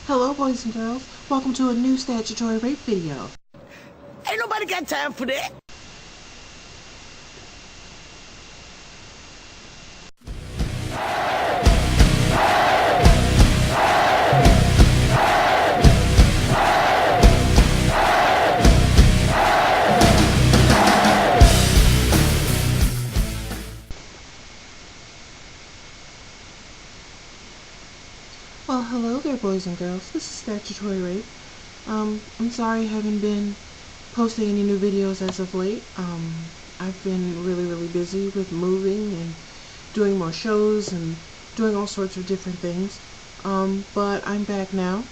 Hello, boys and girls. Welcome to a new statutory rape video. Ain't nobody got time for that. Well, hello there, boys and girls. This is statutory rape. I'm sorry I haven't been posting any new videos as of late. I've been really busy with moving and doing more shows and doing all sorts of different things. But I'm back now.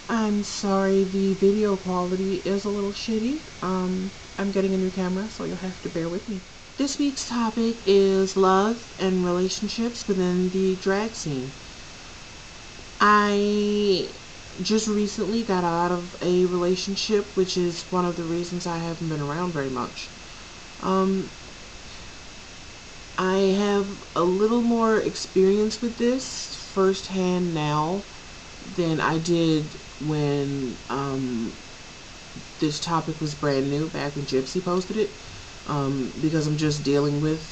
I'm sorry the video quality is a little shitty. I'm getting a new camera, so you'll have to bear with me. This week's topic is love and relationships within the drag scene. I just recently got out of a relationship, which is one of the reasons I haven't been around very much. I have a little more experience with this firsthand now than I did when this topic was brand new, back when Gypsy posted it, because I'm just dealing with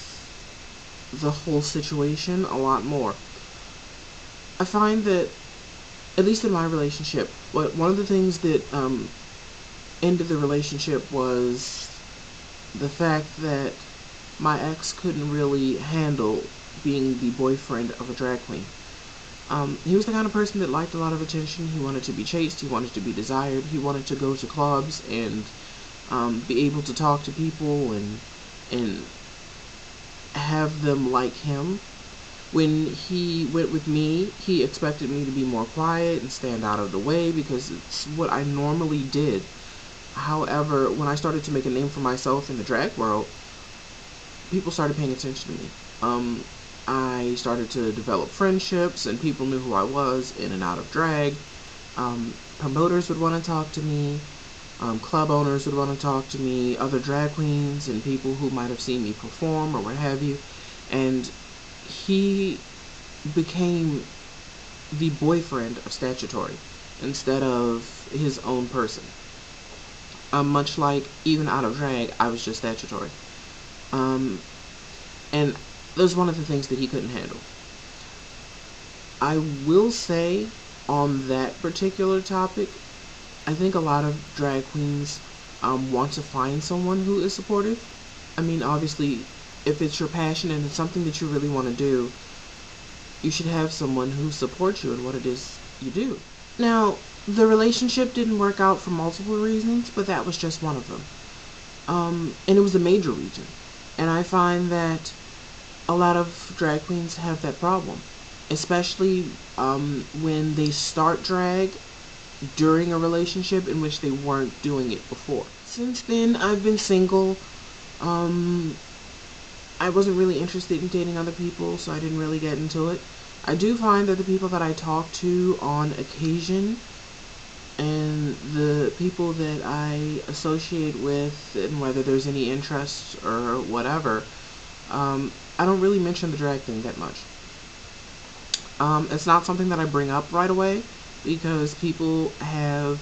the whole situation a lot more. I find that, at least in my relationship, one of the things that ended the relationship was the fact that my ex couldn't really handle being the boyfriend of a drag queen. He was the kind of person that liked a lot of attention. He wanted to be chased. He wanted to be desired. He wanted to go to clubs and be able to talk to people and have them like him. When he went with me, he expected me to be more quiet and stand out of the way because it's what I normally did. However, when I started to make a name for myself in the drag world, people started paying attention to me. I started to develop friendships and people knew who I was in and out of drag. Promoters would want to talk to me. Club owners would want to talk to me. Other drag queens and people who might have seen me perform or what have you. And he became the boyfriend of Statutory instead of his own person. Much like even out of drag, I was just Statutory. And that was one of the things that he couldn't handle. I will say, on that particular topic, I think a lot of drag queens want to find someone who is supportive. I mean, obviously, if it's your passion and it's something that you really want to do, you should have someone who supports you in what it is you do. Now, the relationship didn't work out for multiple reasons, but that was just one of them. And it was a major reason. And I find that a lot of drag queens have that problem, especially when they start drag during a relationship in which they weren't doing it before. Since then, I've been single. I wasn't really interested in dating other people, so I didn't really get into it. I do find that the people that I talk to on occasion and the people that I associate with, and whether there's any interest or whatever, I don't really mention the drag thing that much. It's not something that I bring up right away because people have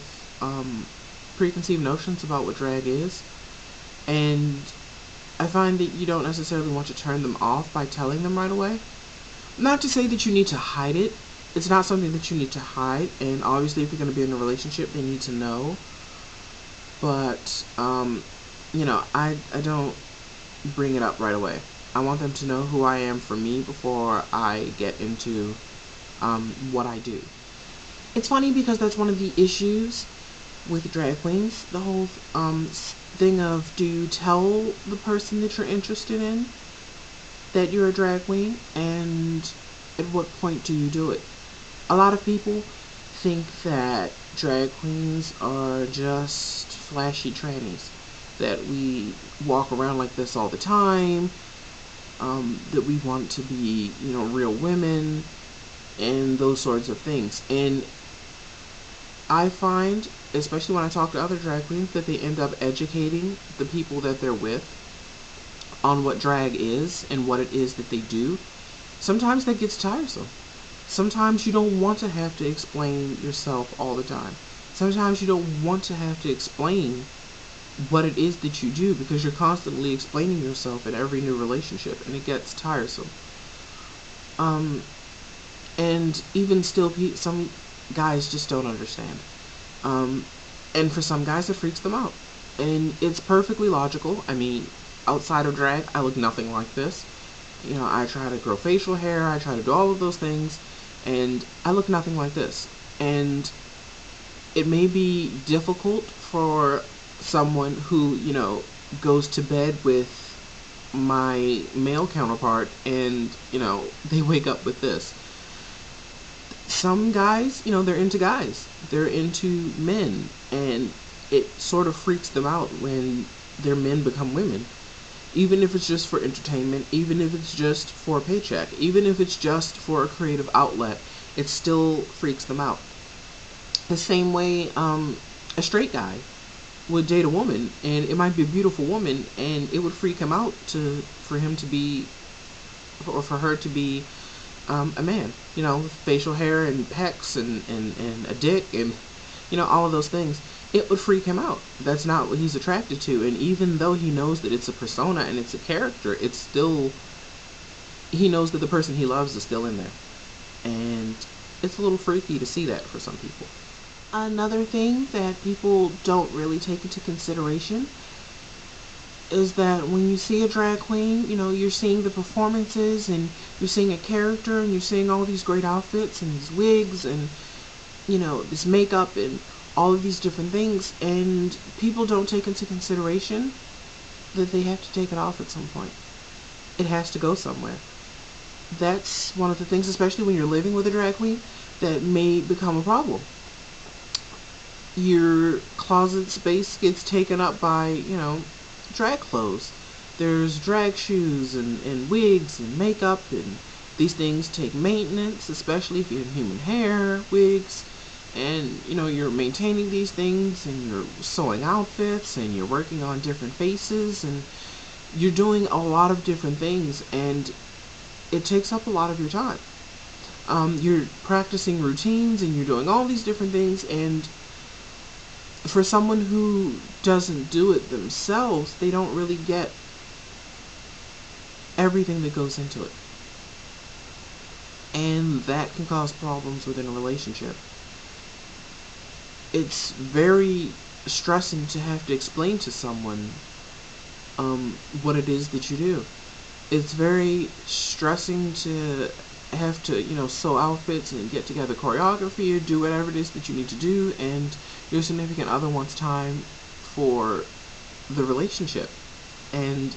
preconceived notions about what drag is, and I find that you don't necessarily want to turn them off by telling them right away. Not to say that you need to hide it. It's not something that you need to hide, and obviously if you're going to be in a relationship, they need to know. But, I don't bring it up right away. I want them to know who I am for me before I get into what I do. It's funny because that's one of the issues with drag queens. The whole thing of, do you tell the person that you're interested in that you're a drag queen, and at what point do you do it? A lot of people think that drag queens are just flashy trannies, that we walk around like this all the time, that we want to be, real women, and those sorts of things. And I find, especially when I talk to other drag queens, that they end up educating the people that they're with on what drag is and what it is that they do. Sometimes that gets tiresome. Sometimes you don't want to have to explain yourself all the time. Sometimes you don't want to have to explain what it is that you do because you're constantly explaining yourself in every new relationship and it gets tiresome. Um, and even still, some guys just don't understand. Um, and for some guys, it freaks them out. And it's perfectly logical. I mean, outside of drag, I look nothing like this. You know, I try to grow facial hair, I try to do all of those things, and I look nothing like this. And it may be difficult for someone who, goes to bed with my male counterpart and, they wake up with this. Some guys, they're into guys. They're into men. And it sort of freaks them out when their men become women. Even if it's just for entertainment, even if it's just for a paycheck, even if it's just for a creative outlet, it still freaks them out. The same way a straight guy would date a woman, and it might be a beautiful woman, and it would freak him out for him to be, or for her to be a man, with facial hair and pecs and a dick and, all of those things. It would freak him out. That's not what he's attracted to. And even though he knows that it's a persona and it's a character, it's still, he knows that the person he loves is still in there. And it's a little freaky to see that for some people. Another thing that people don't really take into consideration is that when you see a drag queen, you're seeing the performances and you're seeing a character and you're seeing all these great outfits and these wigs and, this makeup and all of these different things, and people don't take into consideration that they have to take it off at some point. It has to go somewhere. That's one of the things, especially when you're living with a drag queen, that may become a problem. Your closet space gets taken up by, drag clothes. There's drag shoes and wigs and makeup, and these things take maintenance, especially if you have human hair, wigs, and you're maintaining these things and you're sewing outfits and you're working on different faces and you're doing a lot of different things, and it takes up a lot of your time. You're practicing routines and you're doing all these different things, and for someone who doesn't do it themselves, they don't really get everything that goes into it. And that can cause problems within a relationship. It's very stressing to have to explain to someone what it is that you do. It's very stressing to have to, sew outfits and get together choreography or do whatever it is that you need to do, and your significant other wants time for the relationship. And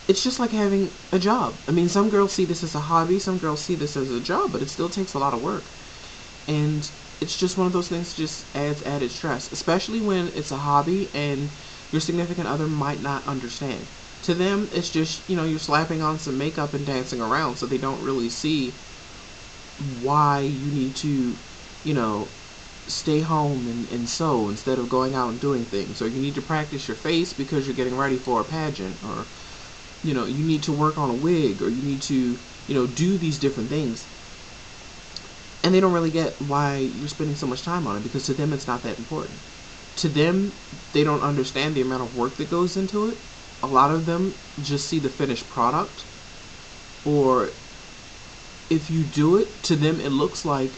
it's just like having a job. I mean, some girls see this as a hobby, some girls see this as a job, but it still takes a lot of work. And it's just one of those things that just adds added stress, especially when it's a hobby and your significant other might not understand. To them, it's just, you're slapping on some makeup and dancing around, so they don't really see why you need to, stay home and sew instead of going out and doing things. Or you need to practice your face because you're getting ready for a pageant. Or, you need to work on a wig, or you need to, do these different things. And they don't really get why you're spending so much time on it, because to them it's not that important. To them, they don't understand the amount of work that goes into it. A lot of them just see the finished product, or if you do it, to them it looks like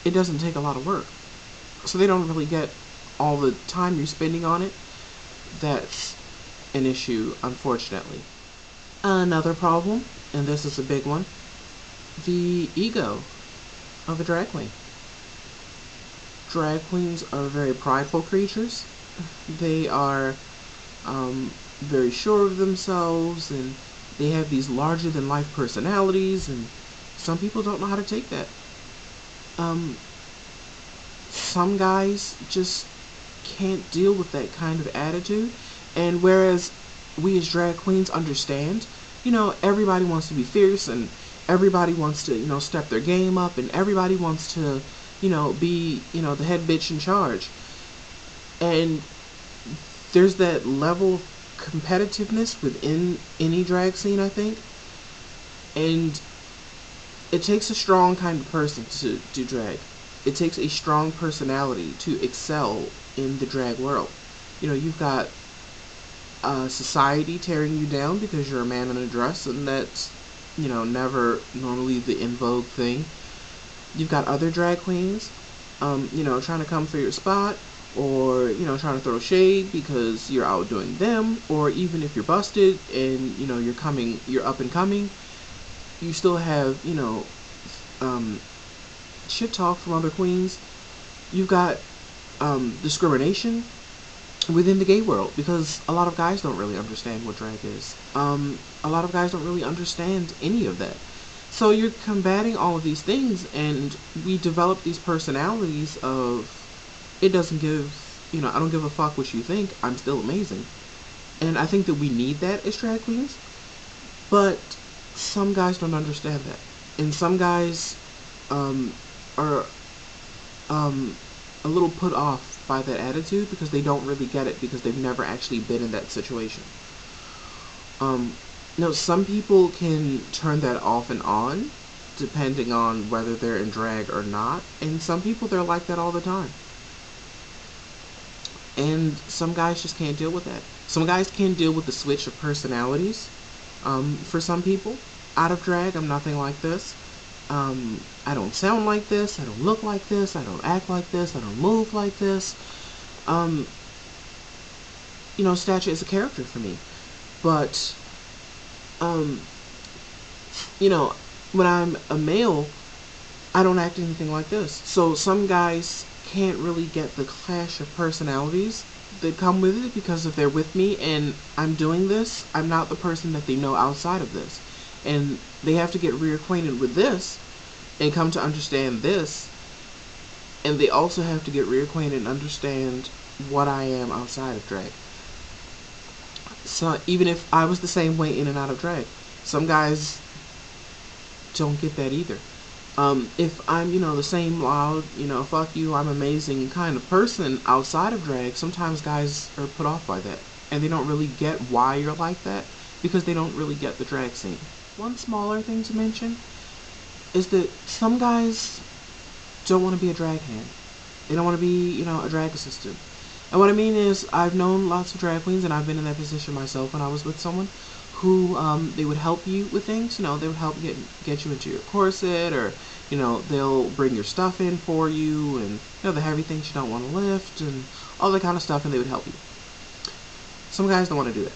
it doesn't take a lot of work. So they don't really get all the time you're spending on it. That's an issue, unfortunately. Another problem, and this is a big one, the ego of a drag queen. Drag queens are very prideful creatures. They are very sure of themselves, and they have these larger than life personalities, and some people don't know how to take that. Some guys just can't deal with that kind of attitude, and whereas we as drag queens understand, everybody wants to be fierce, and everybody wants to, step their game up, and everybody wants to, be, the head bitch in charge. And there's that level of competitiveness within any drag scene, I think. And it takes a strong kind of person to do drag. It takes a strong personality to excel in the drag world. You've got society tearing you down because you're a man in a dress, and that's, never normally the in vogue thing. You've got other drag queens, trying to come for your spot, or, trying to throw shade because you're outdoing them, or even if you're busted and, you're up and coming, you still have, shit talk from other queens. You've got discrimination within the gay world because a lot of guys don't really understand what drag is. A lot of guys don't really understand any of that. So you're combating all of these things, and we develop these personalities of, it doesn't give, I don't give a fuck what you think, I'm still amazing. And I think that we need that as drag queens, but some guys don't understand that. And some guys are a little put off by that attitude because they don't really get it, because they've never actually been in that situation. Now, some people can turn that off and on depending on whether they're in drag or not, and some people, they're like that all the time. And some guys just can't deal with that. Some guys can't deal with the switch of personalities. For some people, out of drag, I'm nothing like this. I don't sound like this, I don't look like this, I don't act like this, I don't move like this. Staccia is a character for me. But, when I'm a male, I don't act anything like this. So some guys can't really get the clash of personalities that come with it, because if they're with me and I'm doing this, I'm not the person that they know outside of this. And they have to get reacquainted with this and come to understand this. And they also have to get reacquainted and understand what I am outside of drag. So even if I was the same way in and out of drag, some guys don't get that either. If I'm, the same loud, fuck you, I'm amazing kind of person outside of drag, sometimes guys are put off by that. And they don't really get why you're like that, because they don't really get the drag scene. One smaller thing to mention is that some guys don't want to be a drag hand. They don't want to be, a drag assistant. And what I mean is, I've known lots of drag queens, and I've been in that position myself when I was with someone who, they would help you with things. They would help get you into your corset, or, they'll bring your stuff in for you, and, the heavy things you don't want to lift, and all that kind of stuff, and they would help you. Some guys don't want to do that.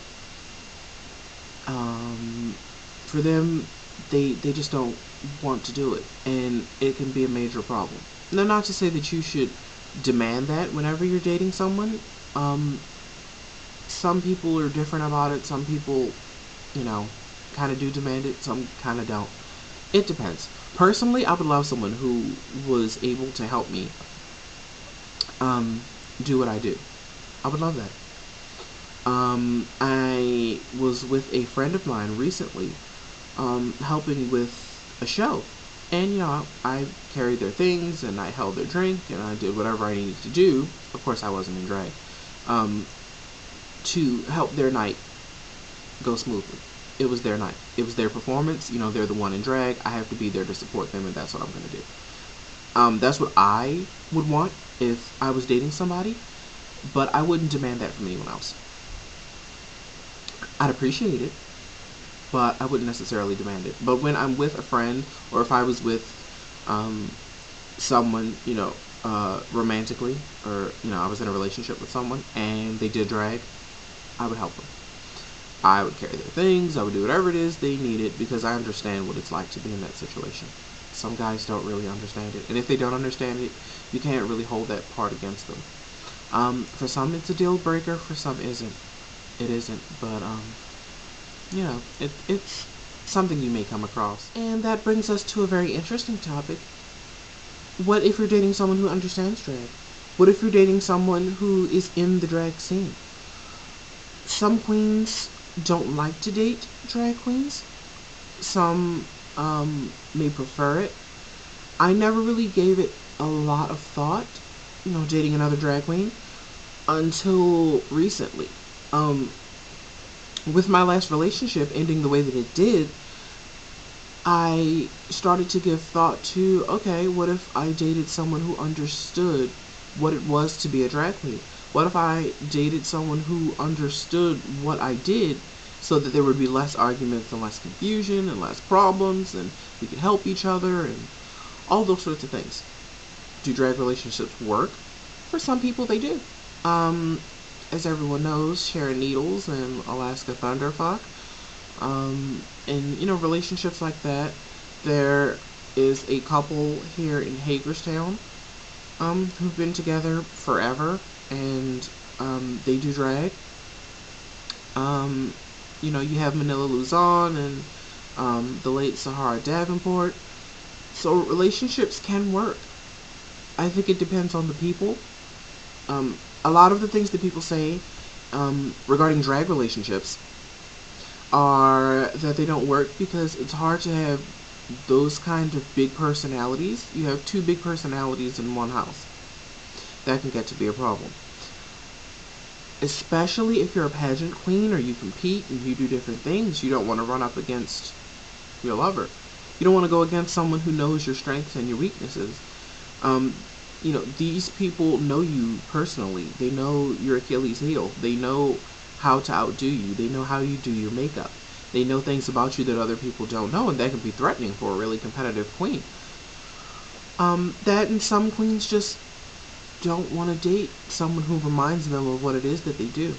For them, they just don't want to do it, and it can be a major problem. Now, not to say that you should demand that whenever you're dating someone. Some people are different about it. Some people, kind of do demand it. Some kind of don't. It depends. Personally, I would love someone who was able to help me do what I do. I would love that. I was with a friend of mine recently, helping with a show. And, I carried their things, and I held their drink, and I did whatever I needed to do. Of course, I wasn't in drag. To help their night go smoothly. It was their night. It was their performance. They're the one in drag. I have to be there to support them, and that's what I'm going to do. That's what I would want if I was dating somebody, but I wouldn't demand that from anyone else. I'd appreciate it, but I wouldn't necessarily demand it. But when I'm with a friend, or if I was with someone, romantically, or, I was in a relationship with someone, and they did drag, I would help them. I would carry their things, I would do whatever it is they needed, because I understand what it's like to be in that situation. Some guys don't really understand it, and if they don't understand it, you can't really hold that part against them. For some, it's a deal breaker, for some, isn't. It isn't, but, it's something you may come across. And that brings us to a very interesting topic. What if you're dating someone who understands drag? What if you're dating someone who is in the drag scene? Some queens don't like to date drag queens. Some may prefer it. I never really gave it a lot of thought, dating another drag queen, until recently. With my last relationship ending the way that it did, I started to give thought to, okay, what if I dated someone who understood what it was to be a drag queen? What if I dated someone who understood what I did so that there would be less arguments and less confusion and less problems and we could help each other and all those sorts of things. Do drag relationships work? For some people, they do. As everyone knows, Sharon Needles and Alaska Thunderfuck. And relationships like that. There is a couple here in Hagerstown who've been together forever, and they do drag. You have Manila Luzon and the late Sahara Davenport. So relationships can work. I think it depends on the people. A lot of the things that people say regarding drag relationships are that they don't work because it's hard to have those kind of big personalities. You have two big personalities in one house. That can get to be a problem. Especially if you're a pageant queen or you compete and you do different things, you don't want to run up against your lover. You don't want to go against someone who knows your strengths and your weaknesses. These people know you personally. They know your Achilles heel. They know how to outdo you. They know how you do your makeup. They know things about you that other people don't know, and that can be threatening for a really competitive queen. That and some queens just don't want to date someone who reminds them of what it is that they do.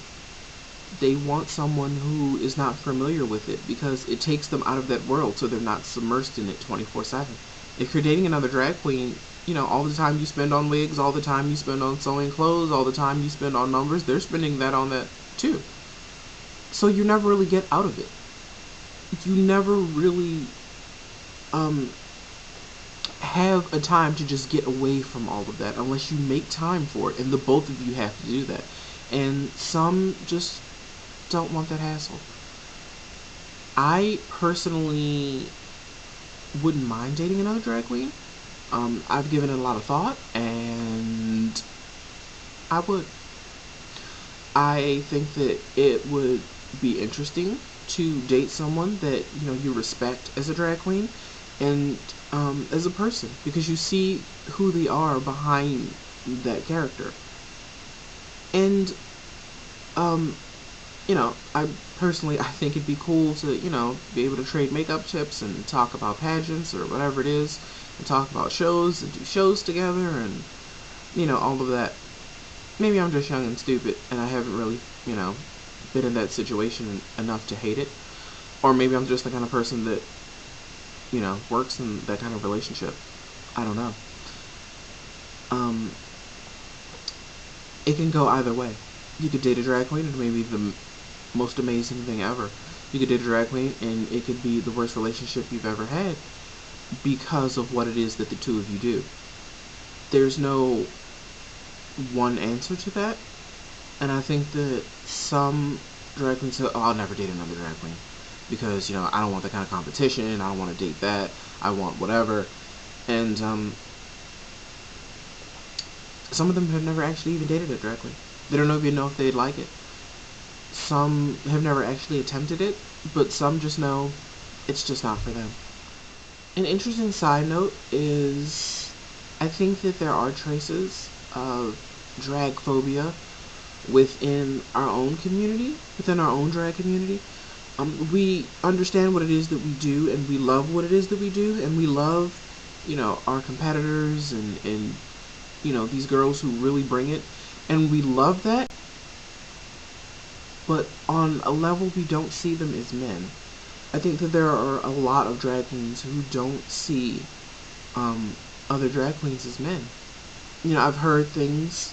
They want someone who is not familiar with it because it takes them out of that world so they're not submersed in it 24/7. If you're dating another drag queen, all the time you spend on wigs, all the time you spend on sewing clothes, all the time you spend on numbers, they're spending that on that too. So you never really get out of it. You never really have a time to just get away from all of that unless you make time for it, and the both of you have to do that. And some just don't want that hassle. I personally wouldn't mind dating another drag queen. I've given it a lot of thought, and I would. I think that it would be interesting to date someone that you respect as a drag queen and as a person, because you see who they are behind that character. And I think it'd be cool to be able to trade makeup tips and talk about pageants or whatever it is, and talk about shows and do shows together and all of that. Maybe I'm just young and stupid and I haven't really been in that situation enough to hate it, or maybe I'm just the kind of person that works in that kind of relationship. I don't know. It can go either way. You could date a drag queen and maybe the most amazing thing ever. You could date a drag queen and it could be the worst relationship you've ever had because of what it is that the two of you do. There's no one answer to that, and I think that some drag queens say, "Oh, I'll never date another drag queen because I don't want that kind of competition. I don't want to date that. I want whatever." And some of them have never actually even dated a drag queen. They don't even know if they'd like it. Some have never actually attempted it, but some just know it's just not for them. An interesting side note is I think that there are traces of drag phobia within our own community, within our own drag community. We understand what it is that we do, and we love what it is that we do, and we love, our competitors and these girls who really bring it, and we love that. But on a level, we don't see them as men. I think that there are a lot of drag queens who don't see other drag queens as men. I've heard things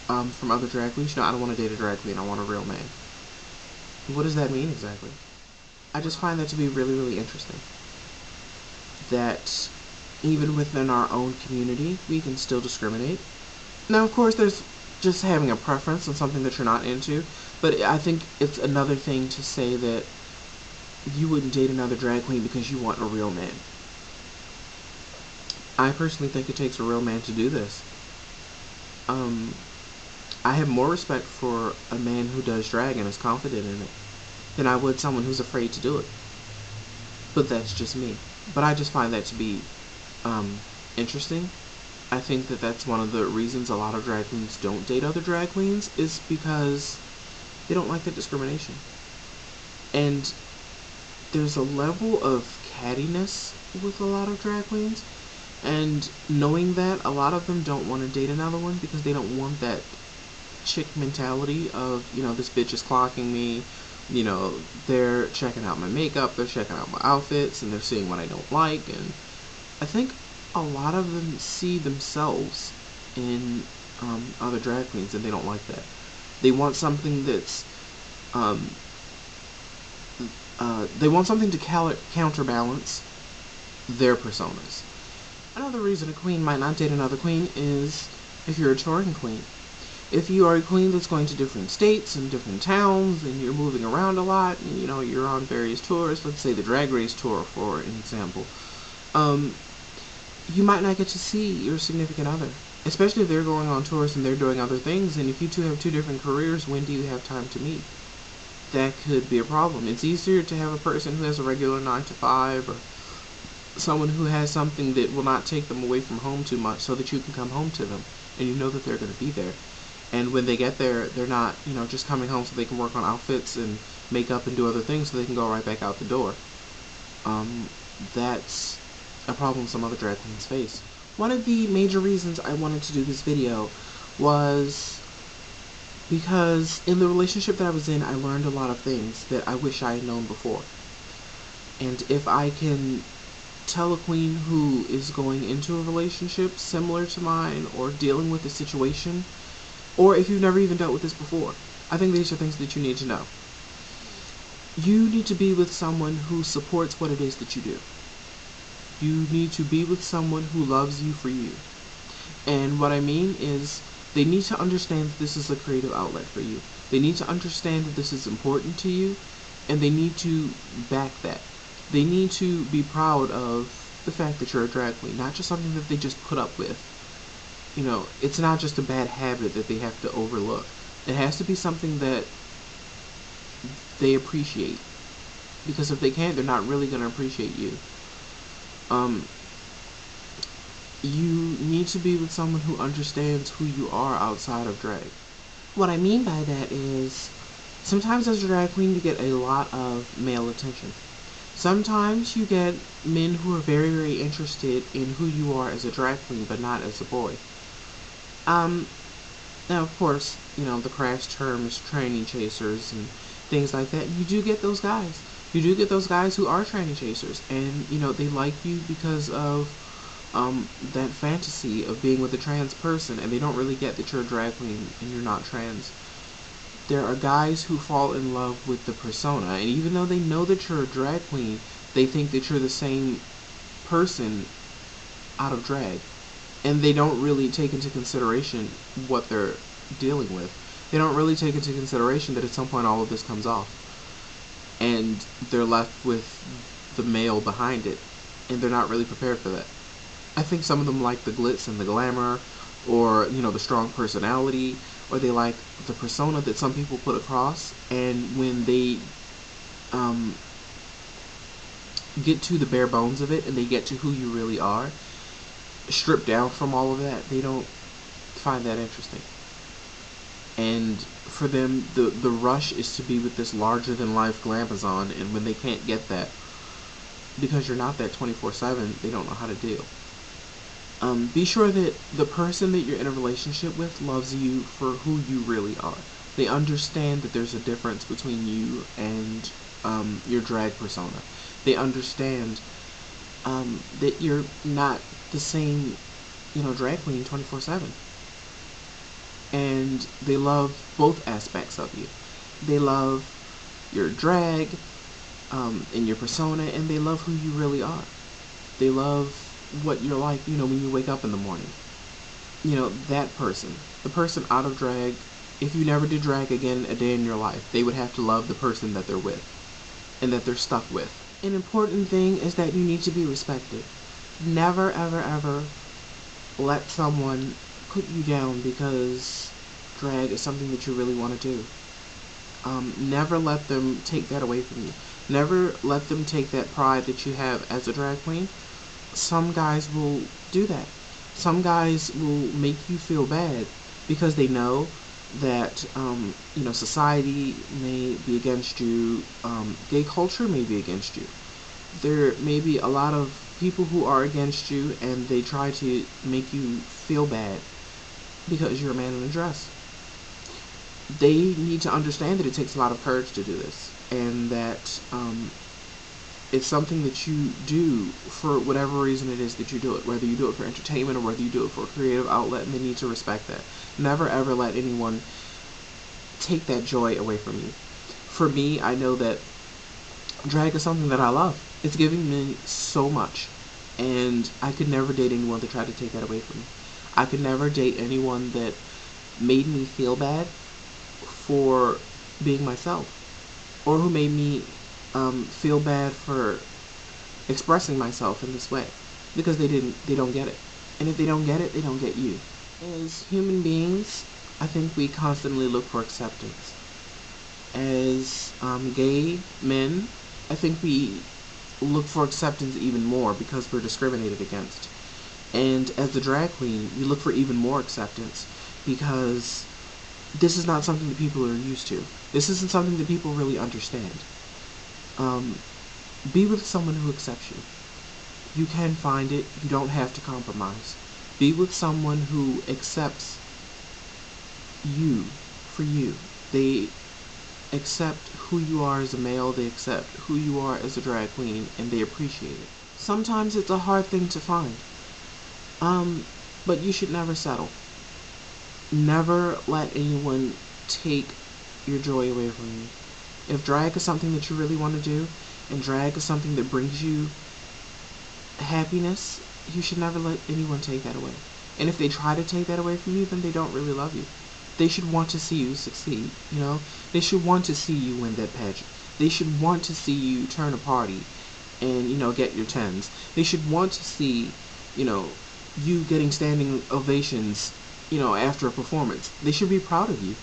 from other drag queens. I don't want to date a drag queen. I want a real man. What does that mean exactly? I just find that to be really, really interesting. That even within our own community, we can still discriminate. Now, of course, there's just having a preference on something that you're not into, but I think it's another thing to say that you wouldn't date another drag queen because you want a real man. I personally think it takes a real man to do this. I have more respect for a man who does drag and is confident in it than I would someone who's afraid to do it. But that's just me. But I just find that to be interesting. I think that that's one of the reasons a lot of drag queens don't date other drag queens, is because they don't like the discrimination. And there's a level of cattiness with a lot of drag queens, and knowing that, a lot of them don't want to date another one because they don't want that chick mentality of, this bitch is clocking me, they're checking out my makeup, they're checking out my outfits, and they're seeing what I don't like. And I think a lot of them see themselves in other drag queens, and they don't like that. They want something that's they want something to counterbalance their personas. Another reason a queen might not date another queen is if you're a touring queen. If you are a queen that's going to different states and different towns, and you're moving around a lot, and you're on various tours, let's say the Drag Race tour for an example, you might not get to see your significant other, especially if they're going on tours and they're doing other things. And if you two have two different careers, when do you have time to meet? That could be a problem. It's easier to have a person who has a regular 9 to 5, or someone who has something that will not take them away from home too much, so that you can come home to them and you know that they're going to be there. And when they get there, they're not, just coming home so they can work on outfits and makeup and do other things so they can go right back out the door. That's a problem some other drag queens face. One of the major reasons I wanted to do this video was because in the relationship that I was in, I learned a lot of things that I wish I had known before. And if I can tell a queen who is going into a relationship similar to mine, or dealing with a situation, or if you've never even dealt with this before, I think these are things that you need to know. You need to be with someone who supports what it is that you do. You need to be with someone who loves you for you. And what I mean is, they need to understand that this is a creative outlet for you. They need to understand that this is important to you, and they need to back that. They need to be proud of the fact that you're a drag queen, not just something that they just put up with. It's not just a bad habit that they have to overlook. It has to be something that they appreciate. Because if they can't, they're not really going to appreciate you. You need to be with someone who understands who you are outside of drag. What I mean by that is, sometimes as a drag queen you get a lot of male attention. Sometimes you get men who are very, very interested in who you are as a drag queen, but not as a boy. Now, of course, the crash terms, tranny chasers, and things like that. You do get those guys. You do get those guys who are tranny chasers, and, they like you because of that fantasy of being with a trans person, and they don't really get that you're a drag queen and you're not trans. There are guys who fall in love with the persona, and even though they know that you're a drag queen, they think that you're the same person out of drag. And they don't really take into consideration what they're dealing with. They don't really take into consideration that at some point all of this comes off, and they're left with the male behind it, and they're not really prepared for that. I think some of them like the glitz and the glamour, or, the strong personality, or they like the persona that some people put across, and when they get to the bare bones of it, and they get to who you really are, stripped down from all of that, they don't find that interesting. And for them, the rush is to be with this larger-than-life glamazon, and when they can't get that, because you're not that 24/7, they don't know how to deal. Be sure that the person that you're in a relationship with loves you for who you really are. They understand that there's a difference between you and your drag persona. They understand that you're not the same, drag queen 24/7. And they love both aspects of you. They love your drag and your persona, and they love who you really are. They love what you're like, when you wake up in the morning. That person. The person out of drag, if you never did drag again a day in your life, they would have to love the person that they're with and that they're stuck with. An important thing is that you need to be respected. Never, ever, ever let someone put you down because drag is something that you really want to do. Never let them take that away from you. Never let them take that pride that you have as a drag queen. Some guys will do that. Some guys will make you feel bad because they know that society may be against you, gay culture may be against you. There may be a lot of people who are against you, and they try to make you feel bad because you're a man in a dress. They need to understand that it takes a lot of courage to do this, and that it's something that you do for whatever reason it is that you do it, whether you do it for entertainment or whether you do it for a creative outlet, and they need to respect that. Never ever let anyone take that joy away from you. For me, I know that drag is something that I love. It's giving me so much, and I could never date anyone that tried to take that away from me. I could never date anyone that made me feel bad for being myself, or who made me feel bad for expressing myself in this way, because they don't get it. And if they don't get it, they don't get you. As human beings, I think we constantly look for acceptance. As gay men, I think we look for acceptance even more because we're discriminated against. And as a drag queen, we look for even more acceptance because this is not something that people are used to. This isn't something that people really understand. Be with someone who accepts you. You can find it. You don't have to compromise. Be with someone who accepts you for you. They accept who you are as a male. They accept who you are as a drag queen, and they appreciate it. Sometimes it's a hard thing to find. But you should never settle. Never let anyone take your joy away from you. If drag is something that you really want to do, and drag is something that brings you happiness, you should never let anyone take that away. And if they try to take that away from you, then they don't really love you. They should want to see you succeed, you know? They should want to see you win that pageant. They should want to see you turn a party and, get your tens. They should want to see, you getting standing ovations, after a performance. They should be proud of you.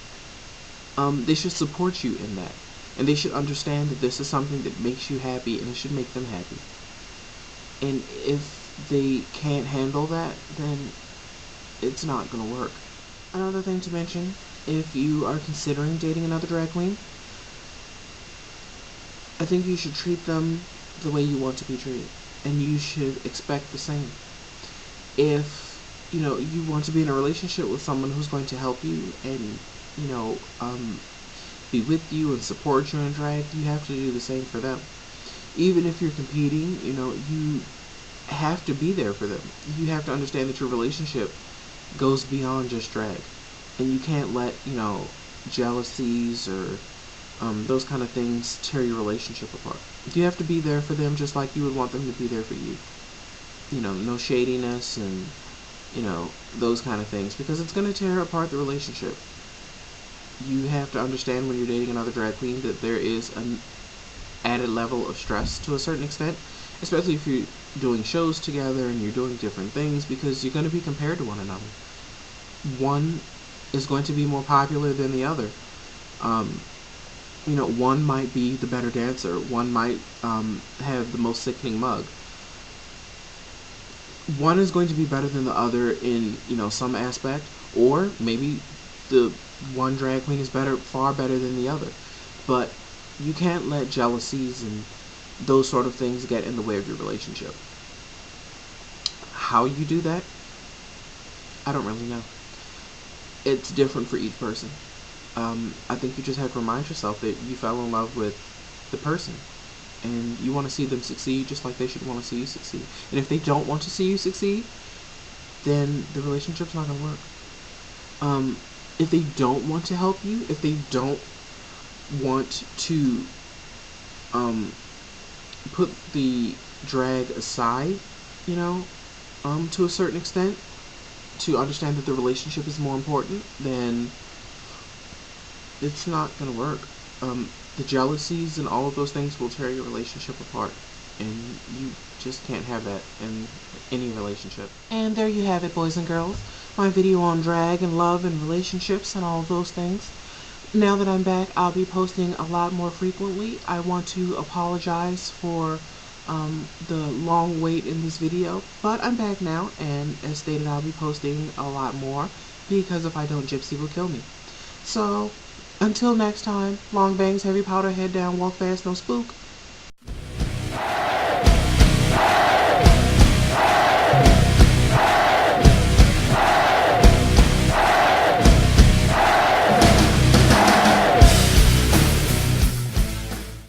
They should support you in that. And they should understand that this is something that makes you happy, and it should make them happy. And if they can't handle that, then it's not going to work. Another thing to mention, if you are considering dating another drag queen, I think you should treat them the way you want to be treated. And you should expect the same. If, you want to be in a relationship with someone who's going to help you and, be with you and support you in drag, you have to do the same for them. Even if you're competing, you have to be there for them. You have to understand that your relationship goes beyond just drag. And you can't let, jealousies or those kind of things tear your relationship apart. You have to be there for them just like you would want them to be there for you. No shadiness and, those kind of things, because it's going to tear apart the relationship. You have to understand when you're dating another drag queen that there is an added level of stress to a certain extent, especially if you're doing shows together and you're doing different things, because you're going to be compared to one another. One is going to be more popular than the other. One might be the better dancer. One might have the most sickening mug. One is going to be better than the other in, some aspect, or maybe the one drag queen is far better than the other. But you can't let jealousies and those sort of things get in the way of your relationship. How you do that, I don't really know. It's different for each person. I think you just have to remind yourself that you fell in love with the person, and you want to see them succeed just like they should want to see you succeed. And if they don't want to see you succeed, then the relationship's not going to work. If they don't want to help you, if they don't want to put the drag aside, to a certain extent, to understand that the relationship is more important, then it's not going to work. The jealousies and all of those things will tear your relationship apart, and you just can't have that in any relationship. And there you have it, boys and girls. My video on drag and love and relationships and all of those things. Now that I'm back, I'll be posting a lot more frequently. I want to apologize for the long wait in this video, but I'm back now, and as stated, I'll be posting a lot more, because if I don't, Gypsy will kill me. So, until next time, long bangs, heavy powder, head down, walk fast, no spook.